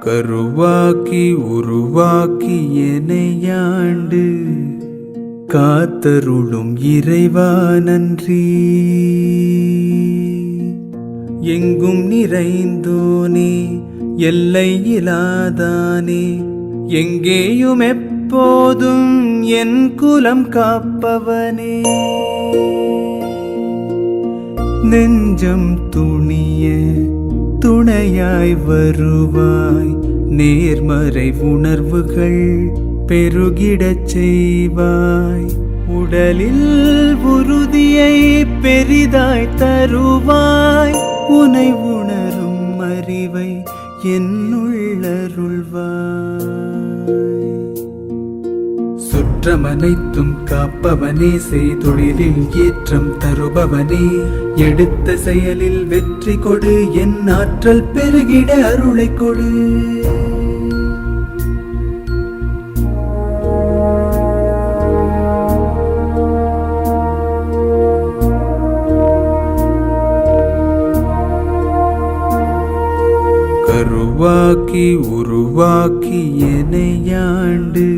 கருவாக்கி உருவாக்கி எனையாண்டு காத்தருளும் இறைவா நன்றி. எங்கும் நிறைந்தோனே எல்லை இலாதானே, எங்கேயும் எப்போதும் என் குலம் காப்பவனே. நெஞ்சம் துணிய துணையாய் வருவாய், நேர்மறை உணர்வுகள் பெருகிடச் செய்வாய். உடலில் உறுதியை பெரிதாய் தருவாய், உனை உணரும் அறிவை என்னுள்ளருள்வாய். சுற்றமனைத்தும் காப்பவனே, செய்தொழிலில் ஏற்றம் தருபவனே, எடுத்த செயலில் வெற்றி கொடு, என் ஆற்றல் பெருகிட அருளை கொடு. கருவாக்கி உருவாக்கி எனையாண்டு